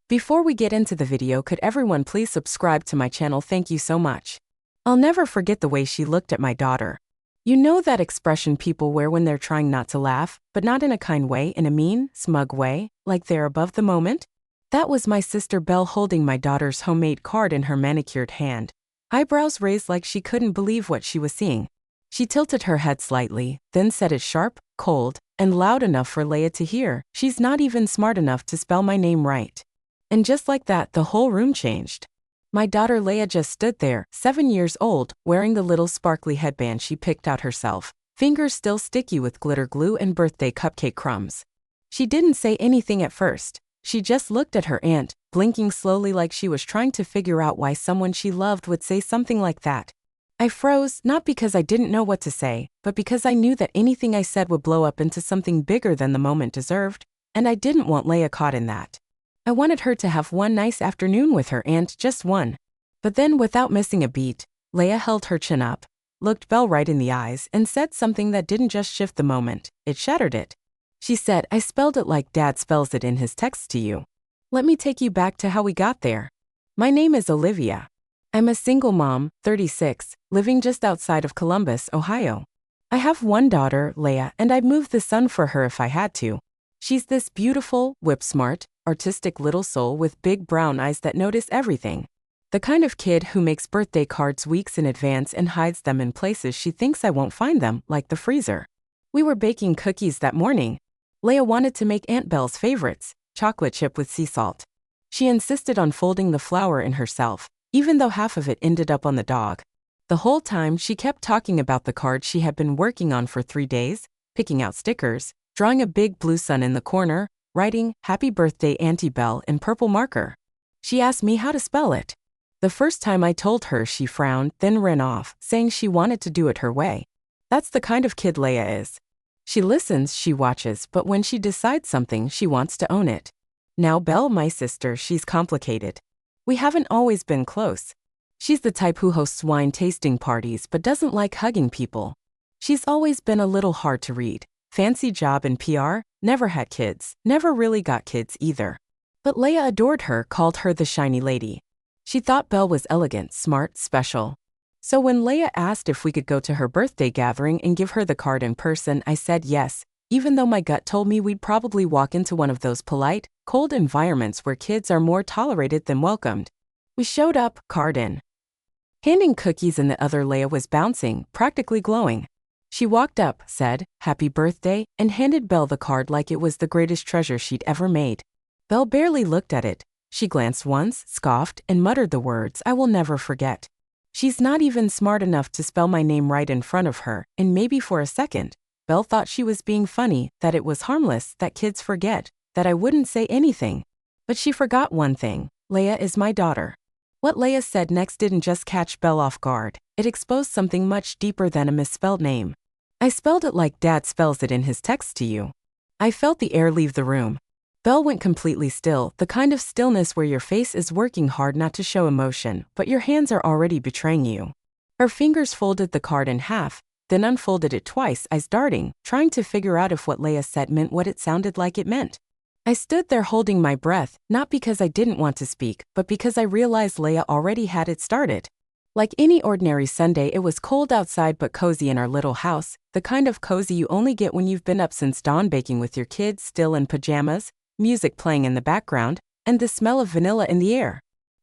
Before we get into the video, could everyone please subscribe to my channel? Thank you so much. I'll never forget the way she looked at my daughter. You know that expression people wear when they're trying not to laugh, but not in a kind way, in a mean, smug way, like they're above the moment? That was my sister Belle holding my daughter's homemade card in her manicured hand, eyebrows raised like she couldn't believe what she was seeing. She tilted her head slightly, then said it sharp, cold, and loud enough for Leia to hear, "She's not even smart enough to spell my name right." And just like that, the whole room changed. My daughter Leia just stood there, 7 years old, wearing the little sparkly headband she picked out herself, fingers still sticky with glitter glue and birthday cupcake crumbs. She didn't say anything at first. She just looked at her aunt, blinking slowly like she was trying to figure out why someone she loved would say something like that. I froze, not because I didn't know what to say, but because I knew that anything I said would blow up into something bigger than the moment deserved, and I didn't want Leia caught in that. I wanted her to have one nice afternoon with her aunt, just one. But then, without missing a beat, Leia held her chin up, looked Belle right in the eyes, and said something that didn't just shift the moment, it shattered it. She said, "I spelled it like Dad spells it in his text to you. Let me take you back to how we got there. My name is Olivia. I'm a single mom, 36, living just outside of Columbus, Ohio. I have one daughter, Leia, and I'd move the sun for her if I had to. She's this beautiful, whip-smart, artistic little soul with big brown eyes that notice everything. The kind of kid who makes birthday cards weeks in advance and hides them in places she thinks I won't find them, like the freezer." We were baking cookies that morning. Leia wanted to make Aunt Belle's favorites, chocolate chip with sea salt. She insisted on folding the flour in herself, even though half of it ended up on the dog. The whole time she kept talking about the card she had been working on for 3 days, picking out stickers, drawing a big blue sun in the corner, writing, "Happy Birthday, Auntie Belle" in purple marker. She asked me how to spell it. The first time I told her, she frowned, then ran off, saying she wanted to do it her way. That's the kind of kid Leia is. She listens, she watches, but when she decides something, she wants to own it. Now Belle, my sister, she's complicated. We haven't always been close. She's the type who hosts wine tasting parties but doesn't like hugging people. She's always been a little hard to read. Fancy job in PR, never had kids, never really got kids either. But Leia adored her, called her the shiny lady. She thought Belle was elegant, smart, special. So when Leia asked if we could go to her birthday gathering and give her the card in person, I said yes, even though my gut told me we'd probably walk into one of those polite, cold environments where kids are more tolerated than welcomed. We showed up, card in hand, and cookies in the other. Leia was bouncing, practically glowing. She walked up, said, "Happy birthday," and handed Belle the card like it was the greatest treasure she'd ever made. Belle barely looked at it. She glanced once, scoffed, and muttered the words I will never forget. She's not even smart enough to spell my name right in front of her, and maybe for a second, Belle thought she was being funny, that it was harmless, that kids forget, that I wouldn't say anything. But she forgot one thing: Leia is my daughter. What Leia said next didn't just catch Belle off guard, it exposed something much deeper than a misspelled name. "I spelled it like Dad spells it in his text to you." I felt the air leave the room. Belle went completely still, the kind of stillness where your face is working hard not to show emotion, but your hands are already betraying you. Her fingers folded the card in half, then unfolded it twice, eyes darting, trying to figure out if what Leia said meant what it sounded like it meant. I stood there holding my breath, not because I didn't want to speak, but because I realized Leia already had it started. Like any ordinary Sunday, it was cold outside but cozy in our little house, the kind of cozy you only get when you've been up since dawn baking with your kids still in pajamas, music playing in the background, and the smell of vanilla in the air.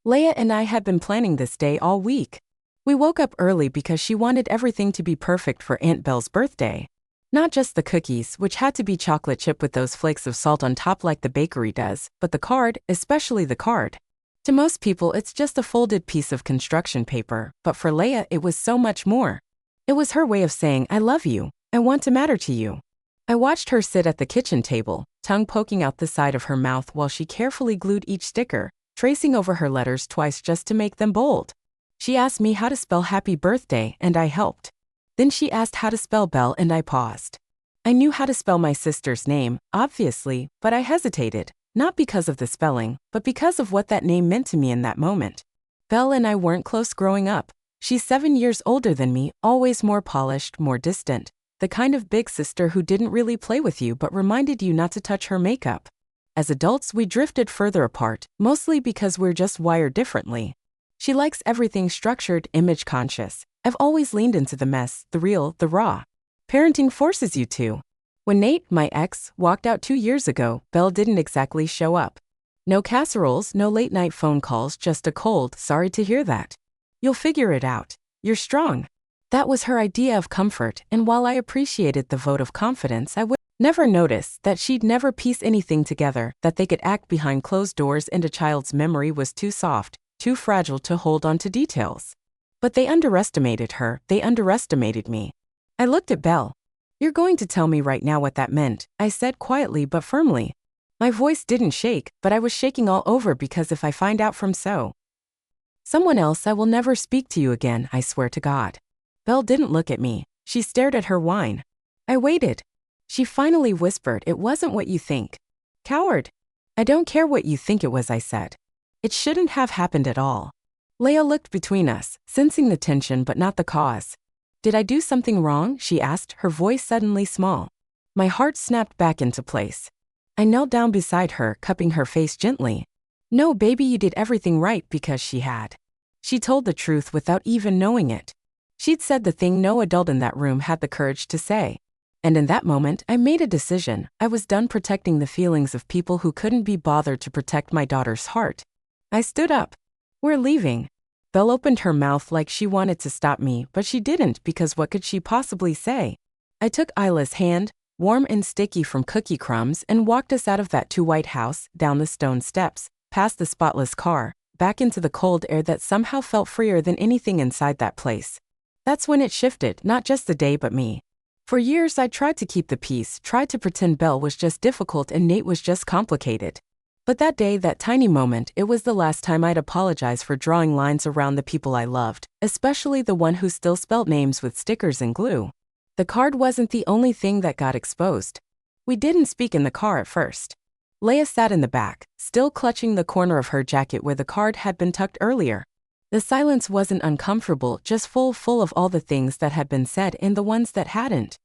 Leia and I had been planning this day all week. We woke up early because she wanted everything to be perfect for Aunt Belle's birthday. Not just the cookies, which had to be chocolate chip with those flakes of salt on top like the bakery does, but the card, especially the card. To most people, it's just a folded piece of construction paper, but for Leia, it was so much more. It was her way of saying, "I love you. I want to matter to you." I watched her sit at the kitchen table, tongue poking out the side of her mouth while she carefully glued each sticker, tracing over her letters twice just to make them bold. She asked me how to spell happy birthday, and I helped. Then she asked how to spell Belle, and I paused. I knew how to spell my sister's name, obviously, but I hesitated, not because of the spelling, but because of what that name meant to me in that moment. Belle and I weren't close growing up. She's 7 years older than me, always more polished, more distant. The kind of big sister who didn't really play with you but reminded you not to touch her makeup. As adults, we drifted further apart, mostly because we're just wired differently. She likes everything structured, image conscious. I've always leaned into the mess, the real, the raw. Parenting forces you to. When Nate, my ex, walked out 2 years ago, Belle didn't exactly show up. No casseroles, no late-night phone calls, just a cold, sorry to hear that. You'll figure it out. You're strong. That was her idea of comfort, and while I appreciated the vote of confidence, I would never notice that she'd never piece anything together, that they could act behind closed doors and a child's memory was too soft, too fragile to hold on to details. But they underestimated her, they underestimated me. I looked at Belle. You're going to tell me right now what that meant, I said quietly but firmly. My voice didn't shake, but I was shaking all over because if I find out from someone else, I will never speak to you again, I swear to God. Belle didn't look at me. She stared at her wine. I waited. She finally whispered, it wasn't what you think. Coward. I don't care what you think it was, I said. It shouldn't have happened at all. Leah looked between us, sensing the tension but not the cause. Did I do something wrong? She asked, her voice suddenly small. My heart snapped back into place. I knelt down beside her, cupping her face gently. No, baby, you did everything right because she had. She told the truth without even knowing it. She'd said the thing no adult in that room had the courage to say. And in that moment, I made a decision. I was done protecting the feelings of people who couldn't be bothered to protect my daughter's heart. I stood up. We're leaving. Belle opened her mouth like she wanted to stop me, but she didn't because what could she possibly say? I took Isla's hand, warm and sticky from cookie crumbs, and walked us out of that too-white house, down the stone steps, past the spotless car, back into the cold air that somehow felt freer than anything inside that place. That's when it shifted, not just the day but me. For years I tried to keep the peace, tried to pretend Belle was just difficult and Nate was just complicated. But that day, that tiny moment, it was the last time I'd apologize for drawing lines around the people I loved, especially the one who still spelled names with stickers and glue. The card wasn't the only thing that got exposed. We didn't speak in the car at first. Leah sat in the back, still clutching the corner of her jacket where the card had been tucked earlier. The silence wasn't uncomfortable, just full of all the things that had been said and the ones that hadn't.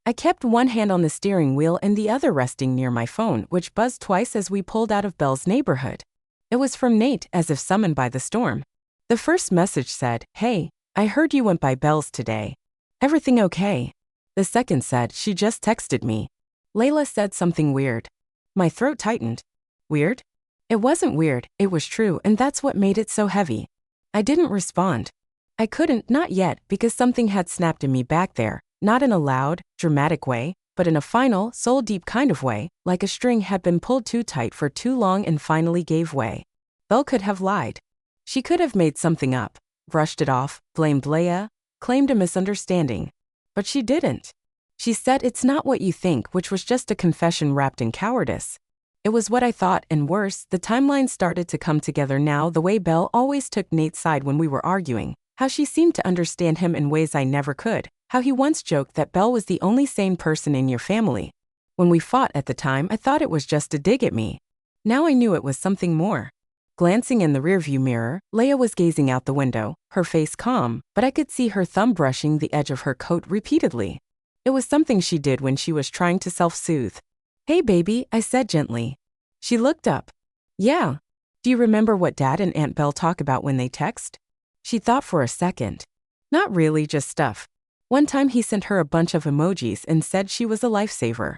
I kept one hand on the steering wheel and the other resting near my phone, which buzzed twice as we pulled out of Belle's neighborhood. It was from Nate, as if summoned by the storm. The first message said, "Hey, I heard you went by Belle's today. Everything okay?" The second said, "She just texted me. Layla said something weird." My throat tightened. Weird? It wasn't weird, it was true, and that's what made it so heavy. I didn't respond. I couldn't, not yet, because something had snapped in me back there. Not in a loud, dramatic way, but in a final, soul-deep kind of way, like a string had been pulled too tight for too long and finally gave way. Belle could have lied. She could have made something up, brushed it off, blamed Leah, claimed a misunderstanding. But she didn't. She said it's not what you think, which was just a confession wrapped in cowardice. It was what I thought, and worse, the timeline started to come together now, the way Belle always took Nate's side when we were arguing, how she seemed to understand him in ways I never could. How he once joked that Belle was the only sane person in your family. When we fought at the time, I thought it was just a dig at me. Now I knew it was something more. Glancing in the rearview mirror, Leah was gazing out the window, her face calm, but I could see her thumb brushing the edge of her coat repeatedly. It was something she did when she was trying to self-soothe. "Hey baby," I said gently. She looked up. "Yeah. Do you remember what Dad and Aunt Belle talk about when they text?" She thought for a second. "Not really, just stuff. One time he sent her a bunch of emojis and said she was a lifesaver.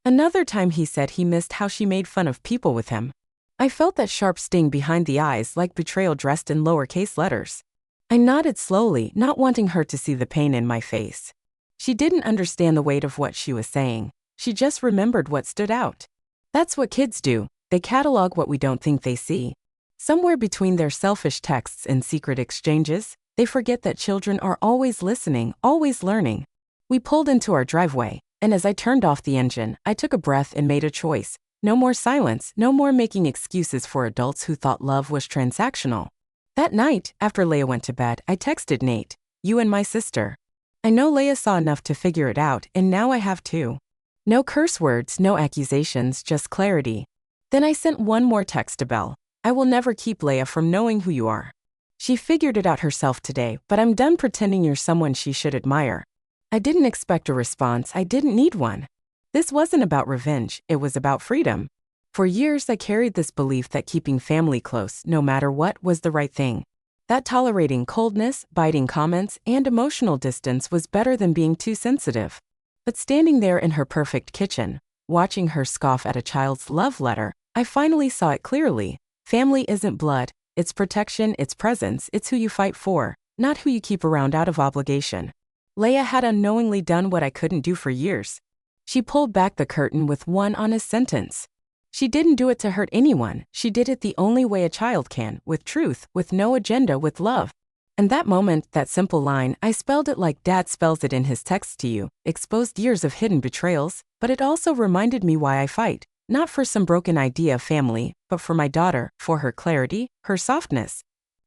Another time he said he missed how she made fun of people with him." I felt that sharp sting behind the eyes, like betrayal dressed in lowercase letters. I nodded slowly, not wanting her to see the pain in my face. She didn't understand the weight of what she was saying. She just remembered what stood out. That's what kids do. They catalog what we don't think they see. Somewhere between their selfish texts and secret exchanges, they forget that children are always listening, always learning. We pulled into our driveway, and as I turned off the engine, I took a breath and made a choice. No more silence, no more making excuses for adults who thought love was transactional. That night, after Leah went to bed, I texted Nate, "You and my sister." I know Leah saw enough to figure it out, and now I have too. No curse words, no accusations, just clarity. Then I sent one more text to Belle. "I will never keep Leah from knowing who you are. She figured it out herself today, but I'm done pretending you're someone she should admire." I didn't expect a response, I didn't need one. This wasn't about revenge, it was about freedom. For years, I carried this belief that keeping family close, no matter what, was the right thing. That tolerating coldness, biting comments, and emotional distance was better than being too sensitive. But standing there in her perfect kitchen, watching her scoff at a child's love letter, I finally saw it clearly. Family isn't blood, it's protection, it's presence, it's who you fight for, not who you keep around out of obligation. Leia had unknowingly done what I couldn't do for years. She pulled back the curtain with one honest sentence. She didn't do it to hurt anyone, she did it the only way a child can, with truth, with no agenda, with love. And that moment, that simple line, I spelled it like Dad spells it in his text to you, exposed years of hidden betrayals, but it also reminded me why I fight. Not for some broken idea of family, but for my daughter, for her clarity, her softness,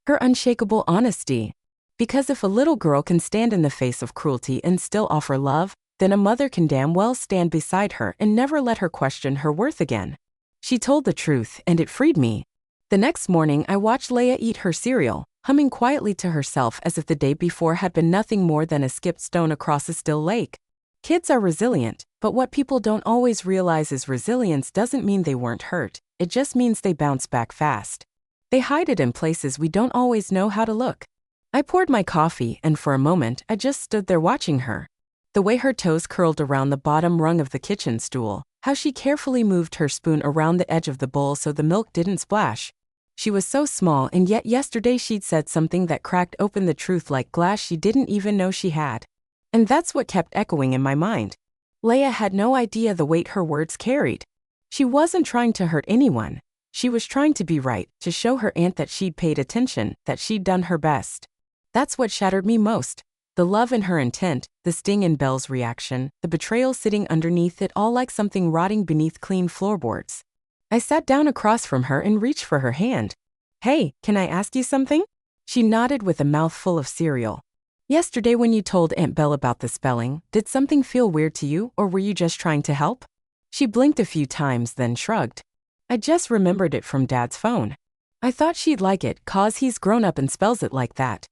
her unshakable honesty. Because if a little girl can stand in the face of cruelty and still offer love, then a mother can damn well stand beside her and never let her question her worth again. She told the truth, and it freed me. The next morning, I watched Leia eat her cereal, humming quietly to herself as if the day before had been nothing more than a skipped stone across a still lake. Kids are resilient, but what people don't always realize is resilience doesn't mean they weren't hurt, it just means they bounce back fast. They hide it in places we don't always know how to look. I poured my coffee, and for a moment, I just stood there watching her. The way her toes curled around the bottom rung of the kitchen stool, how she carefully moved her spoon around the edge of the bowl so the milk didn't splash. She was so small, and yet yesterday she'd said something that cracked open the truth like glass she didn't even know she had. And that's what kept echoing in my mind. Leia had no idea the weight her words carried. She wasn't trying to hurt anyone. She was trying to be right, to show her aunt that she'd paid attention, that she'd done her best. That's what shattered me most. The love in her intent, the sting in Belle's reaction, the betrayal sitting underneath it all like something rotting beneath clean floorboards. I sat down across from her and reached for her hand. "Hey, can I ask you something?" She nodded with a mouthful of cereal. "Yesterday when you told Aunt Belle about the spelling, did something feel weird to you, or were you just trying to help?" She blinked a few times, then shrugged. "I just remembered it from Dad's phone. I thought she'd like it, 'cause he's grown up and spells it like that.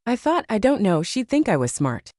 I thought, I don't know, she'd think I was smart."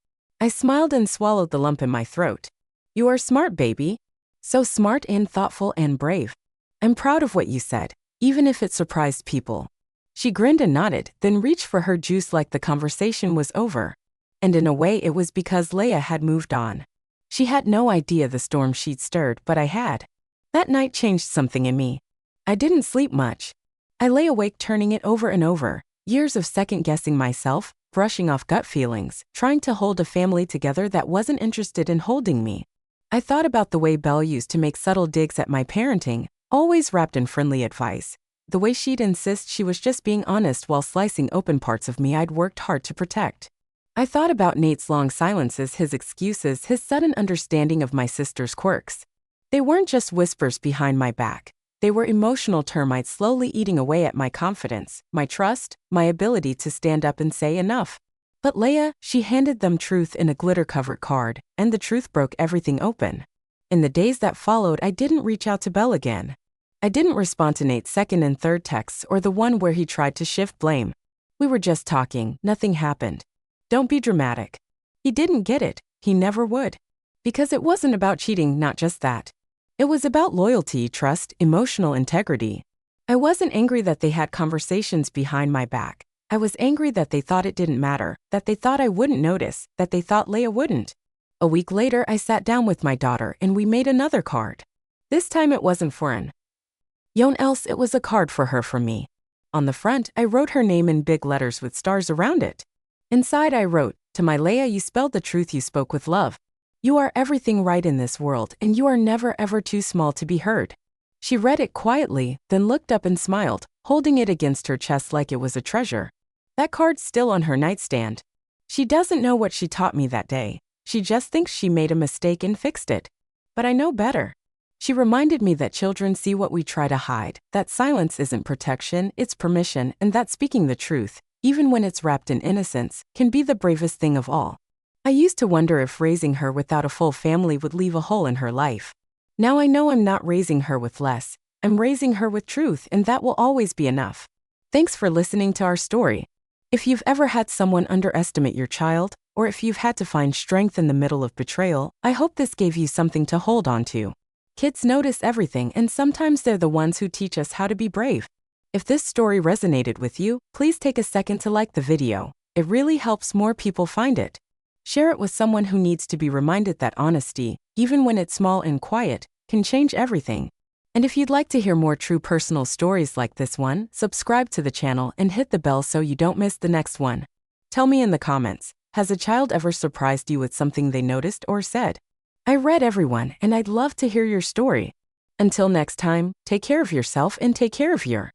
I smiled and swallowed the lump in my throat. "You are smart, baby. So smart and thoughtful and brave. I'm proud of what you said, even if it surprised people." She grinned and nodded, then reached for her juice like the conversation was over. And in a way it was because Leia had moved on. She had no idea the storm she'd stirred, but I had. That night changed something in me. I didn't sleep much. I lay awake turning it over and over, years of second-guessing myself, brushing off gut feelings, trying to hold a family together that wasn't interested in holding me. I thought about the way Belle used to make subtle digs at my parenting, always wrapped in friendly advice. The way she'd insist she was just being honest while slicing open parts of me I'd worked hard to protect. I thought about Nate's long silences, his excuses, his sudden understanding of my sister's quirks. They weren't just whispers behind my back. They were emotional termites slowly eating away at my confidence, my trust, my ability to stand up and say enough. But Leia, she handed them truth in a glitter-covered card, and the truth broke everything open. In the days that followed, I didn't reach out to Belle again. I didn't respond to Nate's second and third texts or the one where he tried to shift blame. We were just talking, nothing happened. Don't be dramatic. He didn't get it, he never would. Because it wasn't about cheating, not just that. It was about loyalty, trust, emotional integrity. I wasn't angry that they had conversations behind my back. I was angry that they thought it didn't matter, that they thought I wouldn't notice, that they thought Leia wouldn't. A week later, I sat down with my daughter and we made another card. This time it wasn't for anyone else, it was a card for her from me. On the front, I wrote her name in big letters with stars around it. Inside I wrote, "To my Leia, you spelled the truth, you spoke with love. You are everything right in this world, and you are never ever too small to be heard." She read it quietly, then looked up and smiled, holding it against her chest like it was a treasure. That card's still on her nightstand. She doesn't know what she taught me that day. She just thinks she made a mistake and fixed it. But I know better. She reminded me that children see what we try to hide, that silence isn't protection, it's permission, and that speaking the truth, even when it's wrapped in innocence, can be the bravest thing of all. I used to wonder if raising her without a full family would leave a hole in her life. Now I know I'm not raising her with less, I'm raising her with truth, and that will always be enough. Thanks for listening to our story. If you've ever had someone underestimate your child, or if you've had to find strength in the middle of betrayal, I hope this gave you something to hold on to. Kids notice everything, and sometimes they're the ones who teach us how to be brave. If this story resonated with you, please take a second to like the video. It really helps more people find it. Share it with someone who needs to be reminded that honesty, even when it's small and quiet, can change everything. And if you'd like to hear more true personal stories like this one, subscribe to the channel and hit the bell so you don't miss the next one. Tell me in the comments, has a child ever surprised you with something they noticed or said? I read everyone, and I'd love to hear your story. Until next time, take care of yourself and take care of your